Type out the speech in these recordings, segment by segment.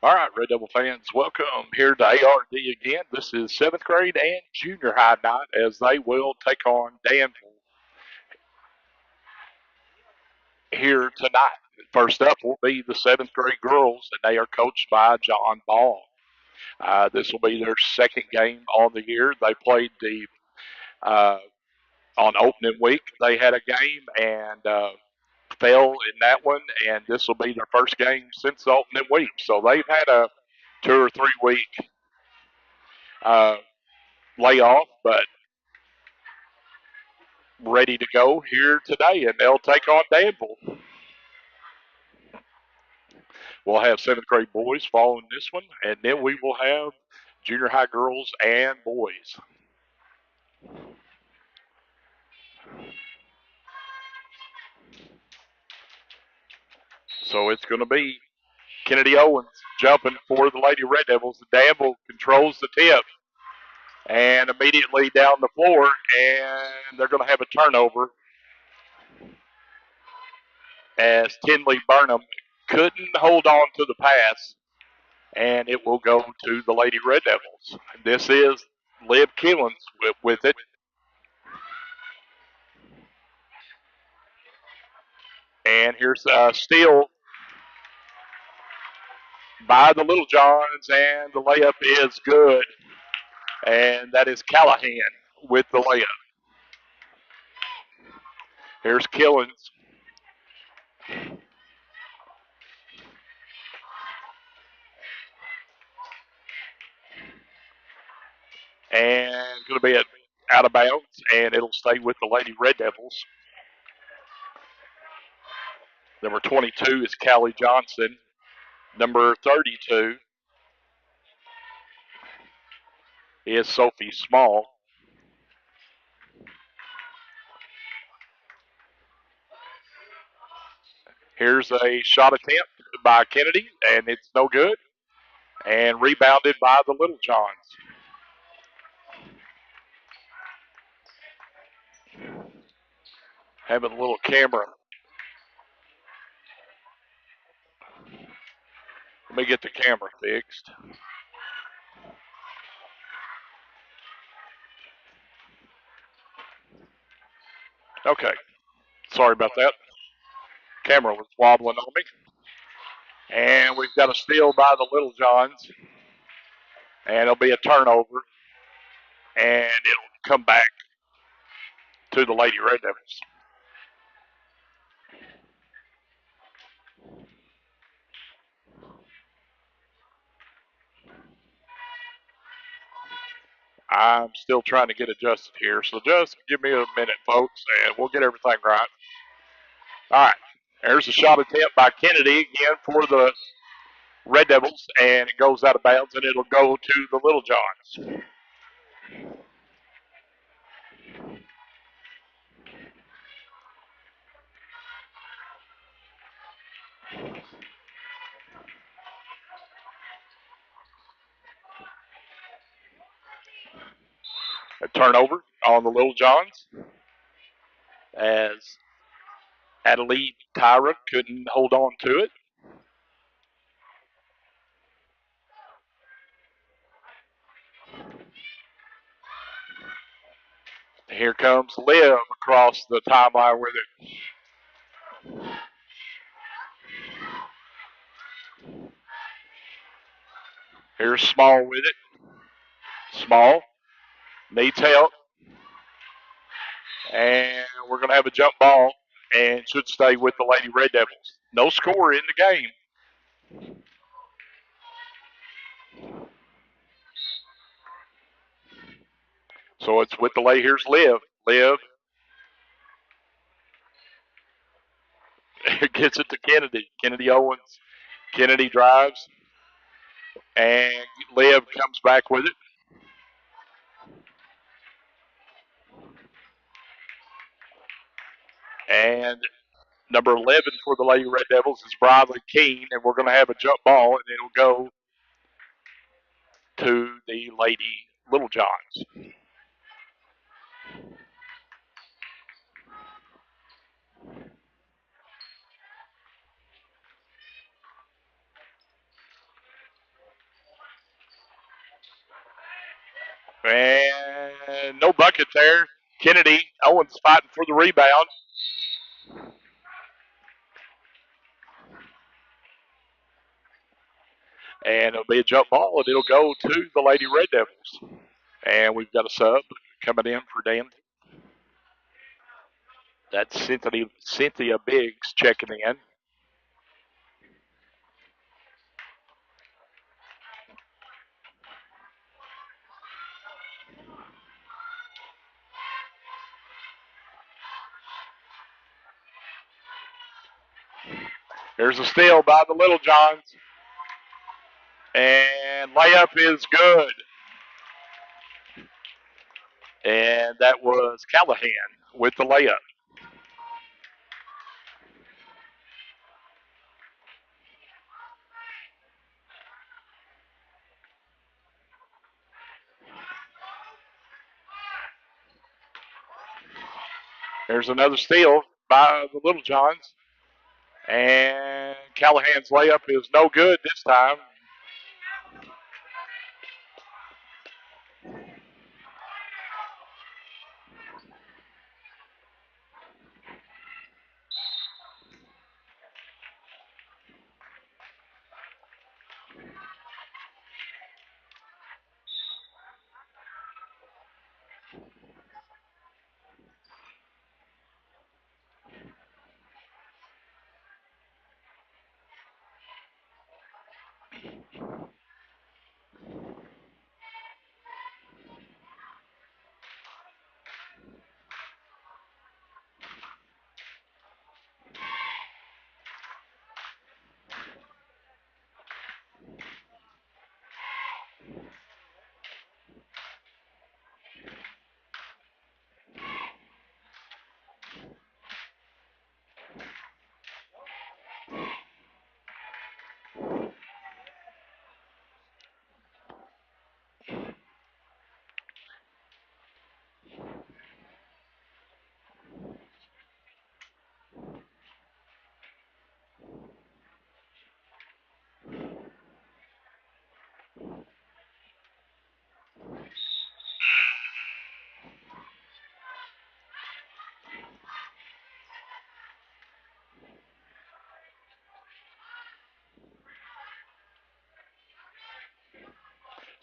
All right, Red Devil fans, welcome here to ARD again. This is seventh grade and junior high night as they will take on Danville here tonight. First up will be the seventh grade girls, and they are coached by John Ball. This will be their second game on the year. They played uh, on opening week. They had a game and fell in that one, and this will be their first game since the opening week. So they've had a 2 or 3 week uh, layoff, but ready to go here today, and they'll take on Danville. We'll have seventh grade boys following this one, and then we will have junior high girls and boys. So it's going to be Kennedy Owens jumping for the Lady Red Devils. Danville controls the tip and immediately down the floor, and they're going to have a turnover as Tinley Burnham couldn't hold on to the pass, and it will go to the Lady Red Devils. This is Liv Killens with it. And here's Steele by the Little Johns, and the layup is good. And that is Callahan with the layup. Here's Killens. And going to be out of bounds, and it'll stay with the Lady Red Devils. Number 22 is Callie Johnson. Number 32 is Sophie Small. Here's a shot attempt by Kennedy, and it's no good. And rebounded by the Little Johns. Having a little camera. Let me get the camera fixed. Okay. Sorry about that. Camera was wobbling on me. And we've got a steal by the Little Johns. And it'll be a turnover. And it'll come back to the Lady Red Devils. I'm still trying to get adjusted here. So just give me a minute, folks, and we'll get everything right. All right. There's a shot attempt by Kennedy again for the Red Devils, and it goes out of bounds, and it'll go to the Little Johns. A turnover on the Little Johns as Adelaide Tyra couldn't hold on to it. Here comes Liv across the timeline with it. Here's Small with it. Small needs help. And we're going to have a jump ball and should stay with the Lady Red Devils. No score in the game. So it's with the Lady. Here's Liv. Liv gets it to Kennedy. Kennedy Owens. Kennedy drives. And Liv comes back with it. And number 11 for the Lady Red Devils is Bradley Keene. And we're going to have a jump ball, and it'll go to the Lady Little Johns. And no bucket there. Kennedy, Owens fighting for the rebound. And it'll be a jump ball, and it'll go to the Lady Red Devils. And we've got a sub coming in for Danville. That's Cynthia Biggs checking in. Here's a steal by the Little Johns. And layup is good. And that was Callahan with the layup. There's another steal by the Little Johns. And Callahan's layup is no good this time.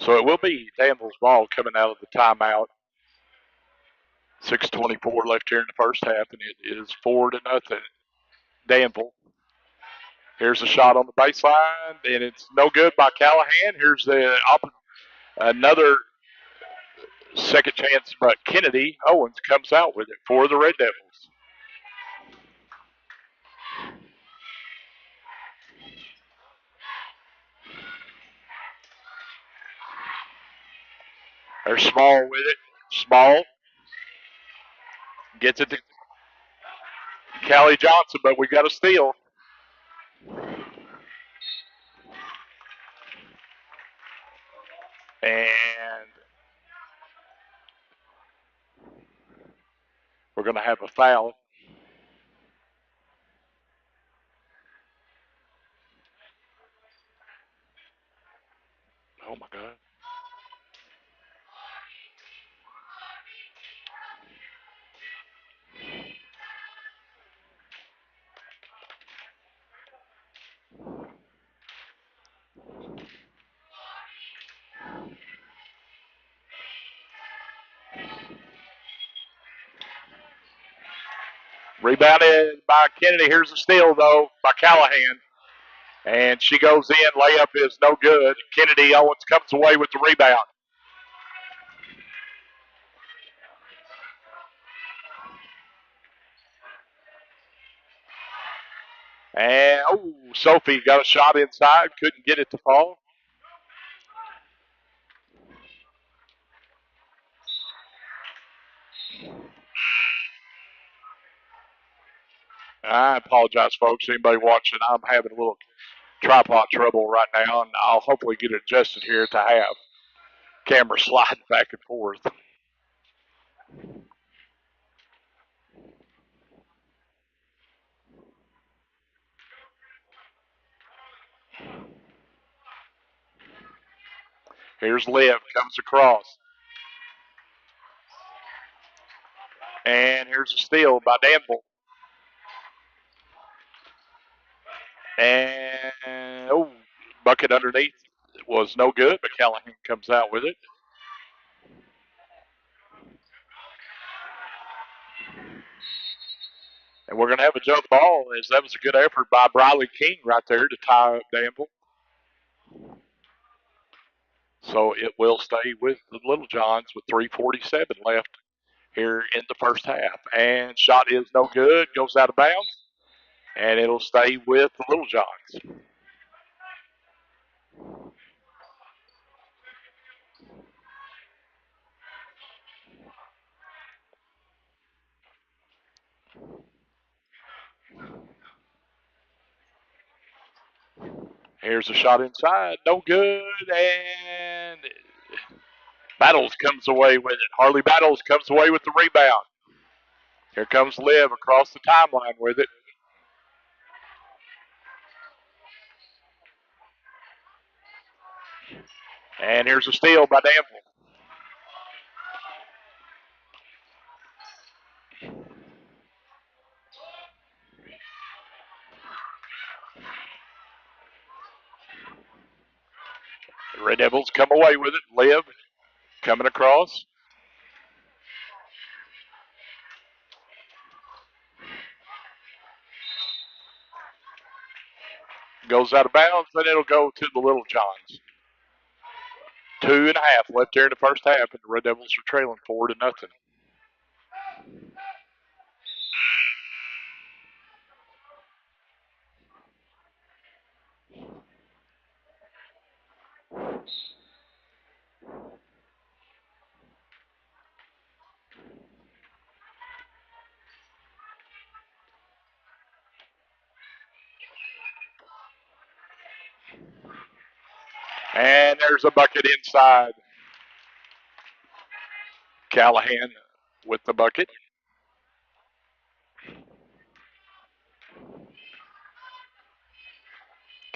So it will be Danville's ball coming out of the timeout. 6:24 left here in the first half, and it is 4-0. Danville. Here's a shot on the baseline, and it's no good by Callahan. Here's another second chance, but Kennedy Owens comes out with it for the Red Devils. They're Small with it. Small gets it to Callie Johnson, but we got a steal. And we're going to have a foul. Oh, my God. Rebounded by Kennedy. Here's a steal, though, by Callahan. And she goes in. Layup is no good. Kennedy Owens comes away with the rebound. And, Sophie got a shot inside. Couldn't get it to fall. I apologize, folks. Anybody watching, I'm having a little tripod trouble right now, and I'll hopefully get it adjusted here to have camera sliding back and forth. Here's Liv, comes across. And here's a steal by Danville. And, bucket underneath. It was no good, but Callahan comes out with it. And we're going to have a jump ball as that was a good effort by Briley King right there to tie up Danville. So it will stay with the Little Johns with 3:47 left here in the first half. And shot is no good, goes out of bounds, and it'll stay with the Little Johns. Here's a shot inside, no good, and Battles comes away with it. Harley Battles comes away with the rebound. Here comes Liv across the timeline with it. And here's a steal by Danville. The Red Devils come away with it. Liv coming across. Goes out of bounds, then it'll go to the Little Johns. 2.5 left here in the first half, and the Red Devils are trailing 4-0. And there's a bucket inside. Callahan with the bucket.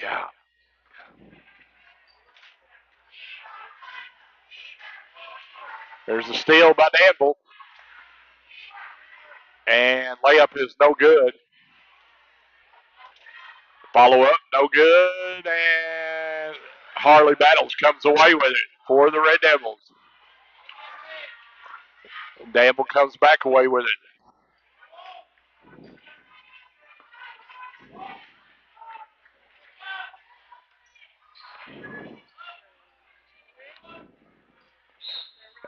God. There's a steal by Danville. And layup is no good. Follow up, no good. And Harley Battles comes away with it for the Red Devils. Danville comes back away with it.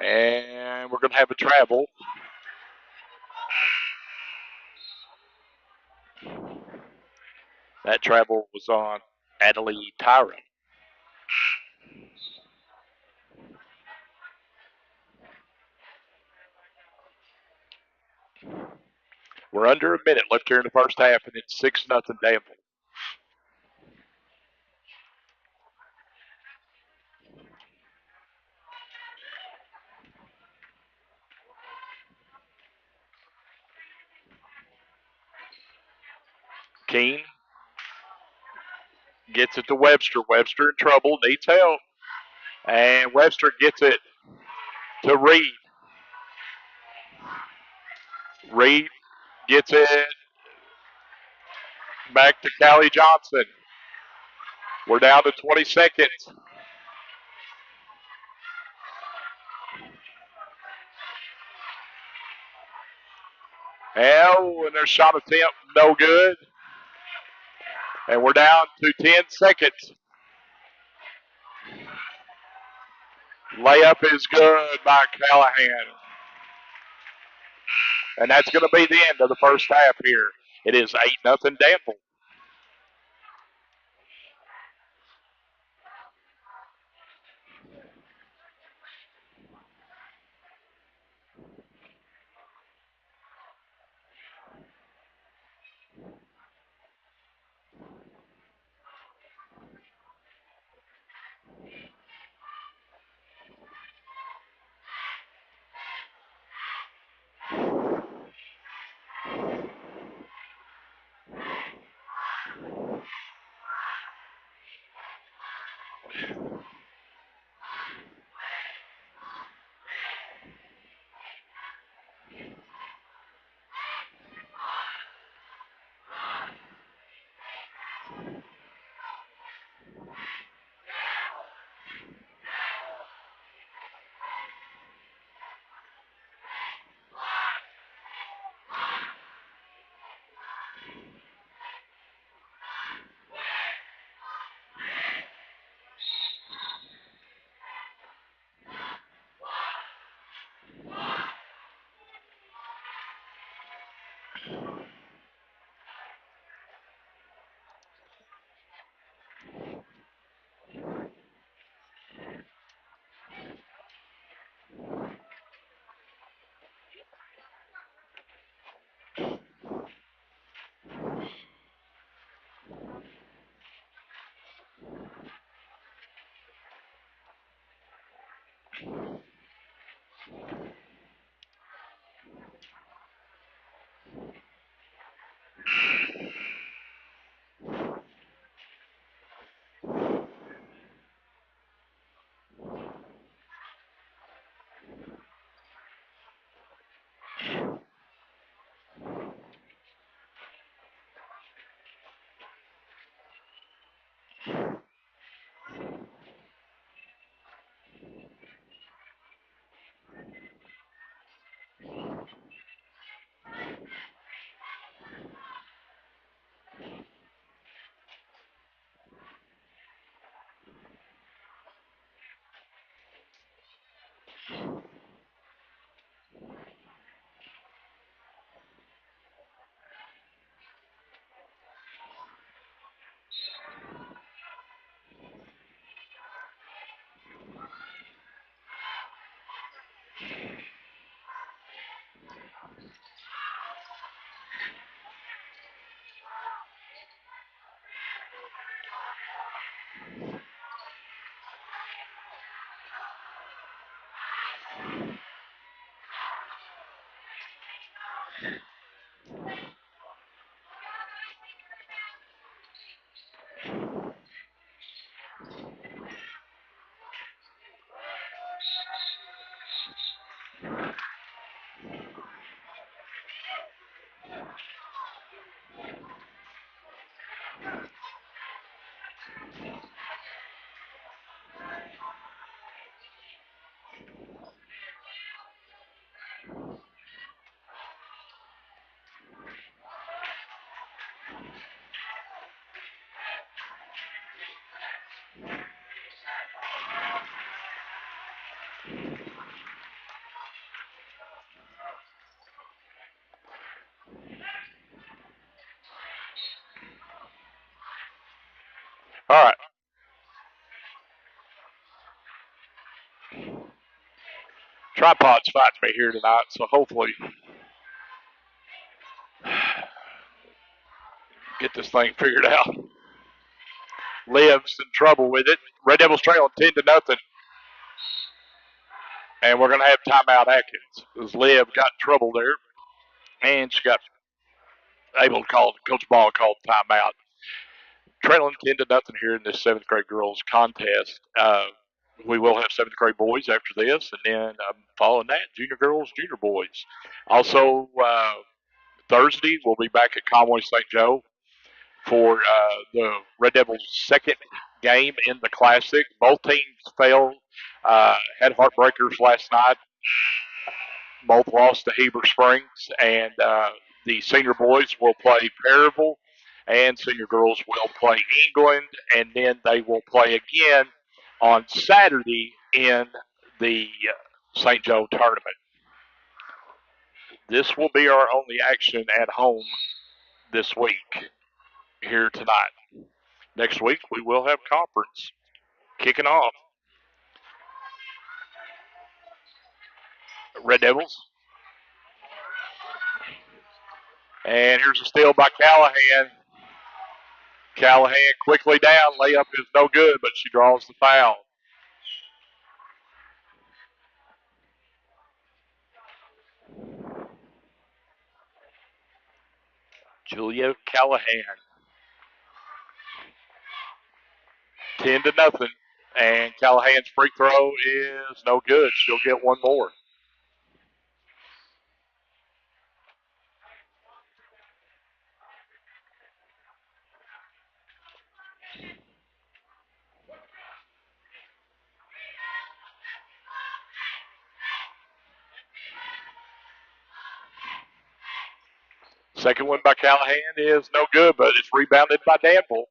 And we're going to have a travel. That travel was on Adelie Tyra. We're under a minute left here in the first half, and it's 6-0 Danville. Keene gets it to Webster. Webster in trouble, needs help. And Webster gets it to Reed. Reed gets it back to Callie Johnson. We're down to 20 seconds. And their shot attempt, no good. And we're down to 10 seconds. Layup is good by Callahan. And that's going to be the end of the first half here. It is 8-0 Danville. All right. Tripod's fighting me here tonight, so hopefully get this thing figured out. Liv's in trouble with it. Red Devils trailing 10-0, and we're going to have timeout Atkins. As Liv got in trouble there, and she got able to call, Coach Ball called timeout. Trailing 10-0 here in this seventh grade girls contest. We will have seventh grade boys after this, and then following that, junior girls, junior boys. Also, Thursday, we'll be back at Conway St. Joe for the Red Devils' second game in the Classic. Both teams failed, had heartbreakers last night. Both lost to Heber Springs, and the senior boys will play Perryville, and senior girls will play England, and then they will play again on Saturday in the St. Joe tournament. This will be our only action at home this week here tonight. Next week we will have conference kicking off. Red Devils. And here's a steal by Callahan. Callahan quickly down. Layup is no good, but she draws the foul. Julia Callahan. 10-0. And Callahan's free throw is no good. She'll get one more. Second one by Callahan is no good, but it's rebounded by Danville.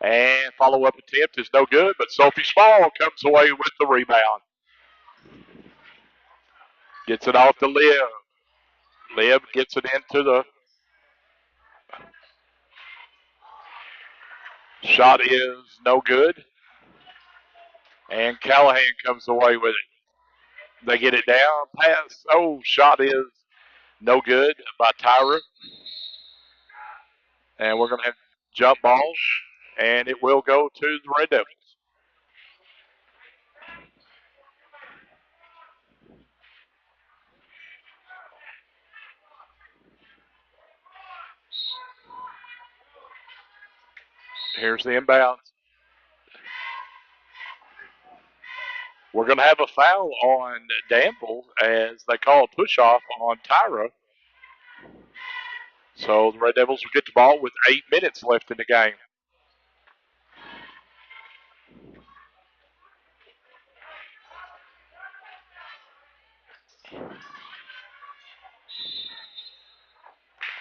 And follow-up attempt is no good, but Sophie Small comes away with the rebound. Gets it off to Liv. Liv gets it into the shot is no good. And Callahan comes away with it. They get it down, pass. Oh, shot is no good by Tyra. And we're going to have jump ball, and it will go to the Red Devils. Here's the inbound. We're going to have a foul on Danville as they call a push off on Tyra. So the Red Devils will get the ball with 8 minutes left in the game.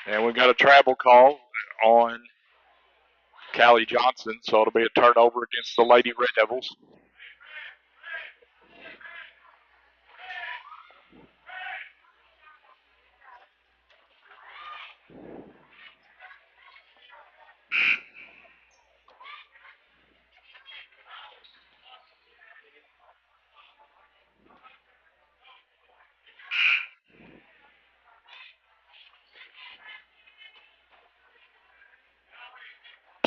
And we've got a travel call on Callie Johnson, so it'll be a turnover against the Lady Red Devils.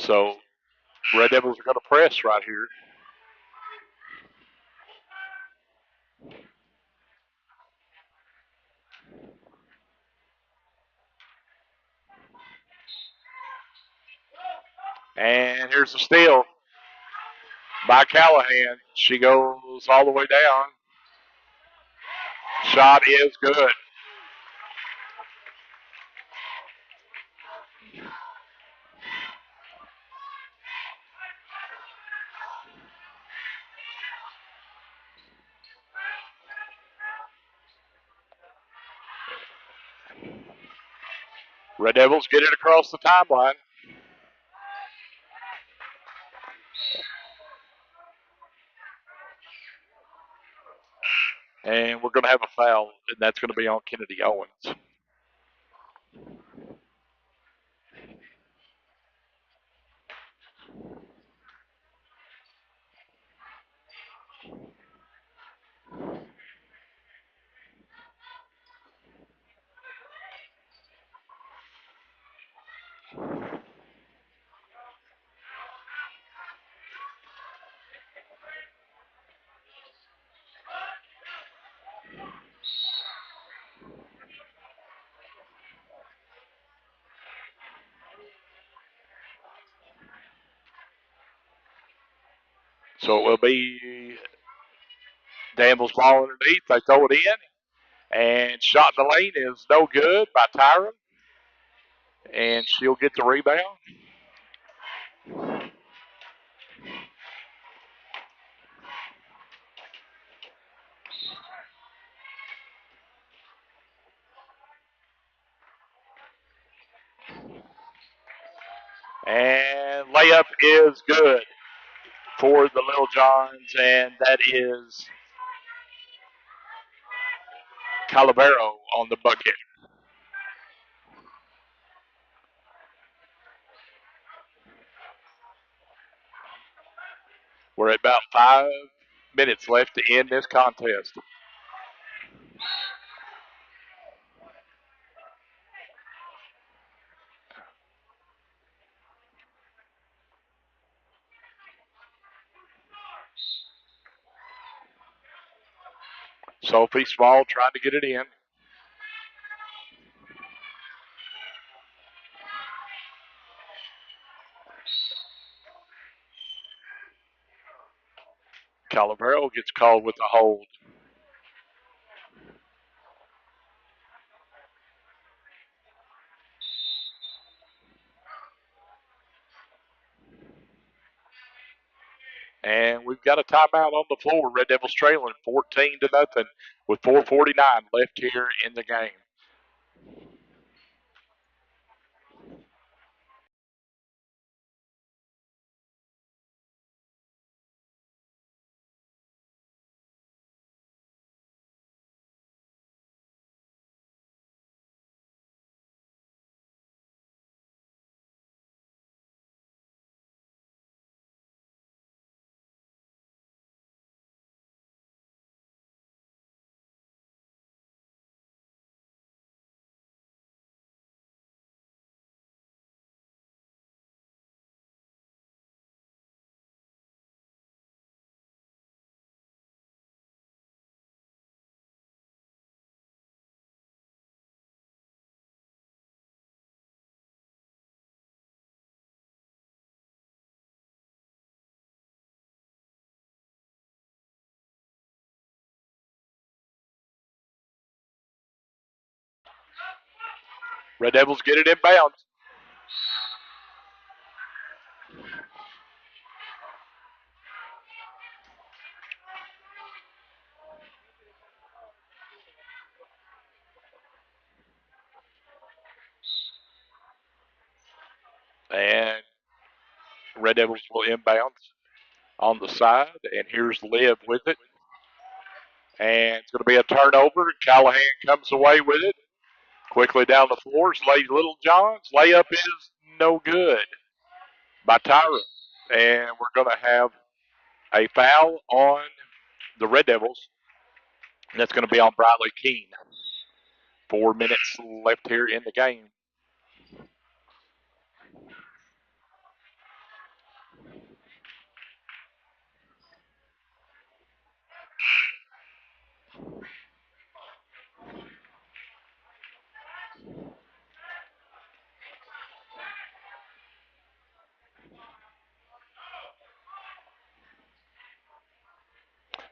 So Red Devils are going to press right here. And here's the steal by Callahan. She goes all the way down. Shot is good. Red Devils get it across the timeline. And we're going to have a foul, and that's going to be on Kennedy Owens. So it will be Danville's ball underneath. They throw it in, and shot in the lane is no good by Tyron, and she'll get the rebound. And layup is good for the Little Johns, and that is Calavero on the bucket. We're at about 5 minutes left to end this contest. Sophie Small trying to get it in. Calavero gets called with a hold. And we've got a timeout on the floor. Red Devils trailing 14-0 with 4:49 left here in the game. Red Devils get it inbounds. And Red Devils will inbound on the side. And here's Liv with it. And it's going to be a turnover. Callahan comes away with it. Quickly down the floor. Slade Little John's layup is no good by Tyra. And we're going to have a foul on the Red Devils. And that's going to be on Briley Keene. 4 minutes left here in the game.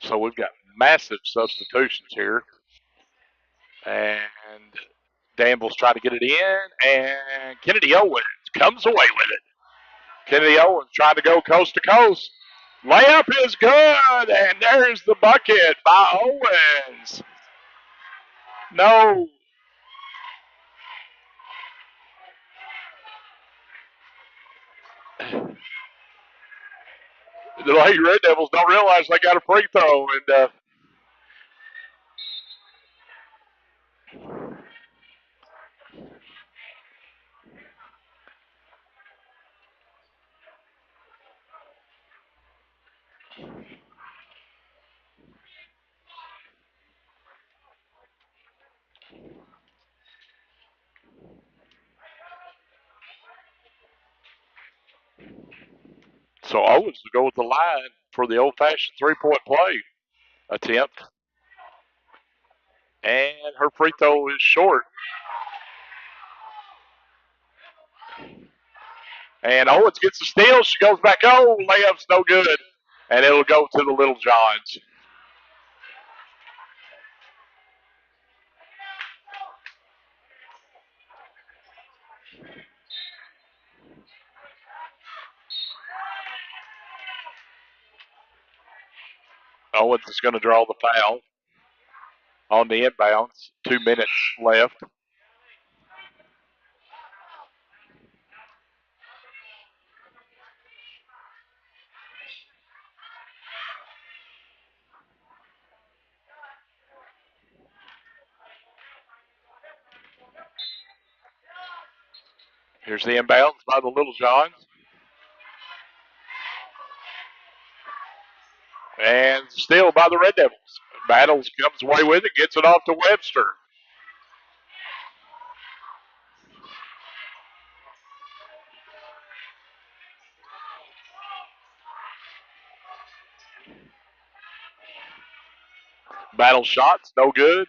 So we've got massive substitutions here. And Danville's trying to get it in. And Kennedy Owens comes away with it. Kennedy Owens trying to go coast to coast. Layup is good. And there's the bucket by Owens. No. The Lady Red Devils don't realize they got a free throw. And so Owens will go with the line for the old-fashioned three-point play attempt. And her free throw is short. And Owens gets the steal. She goes back. Oh, layup's no good. And it'll go to the Little Johns. Owens is going to draw the foul on the inbounds. 2 minutes left. Here's the inbounds by the Little Johns. And still by the Red Devils. Battles comes away with it, gets it off to Webster. Battle shots, no good.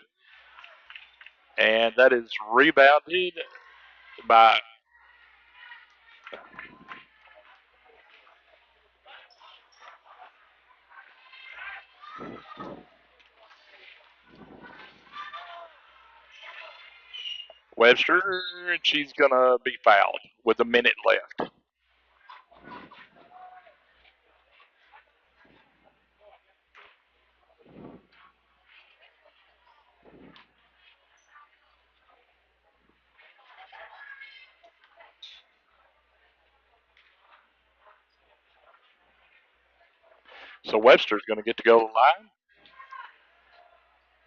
And that is rebounded by Webster, and she's going to be fouled with a minute left. So Webster's going to get to go to the line.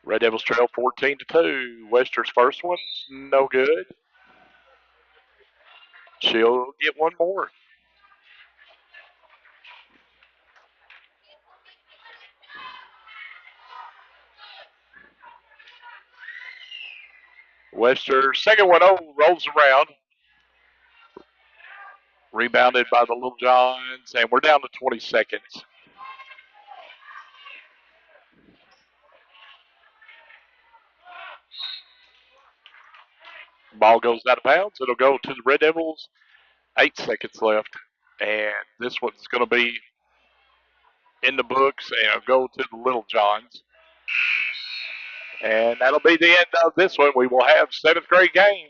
Red Devils trail 14-2. Webster's first one's no good. She'll get one more. Webster, second one rolls around. Rebounded by the Little Johns, and we're down to 20 seconds. Ball goes out of bounds. It'll go to the Red Devils. 8 seconds left. And this one's going to be in the books, and it'll go to the Little Johns. And that'll be the end of this one. We will have seventh grade game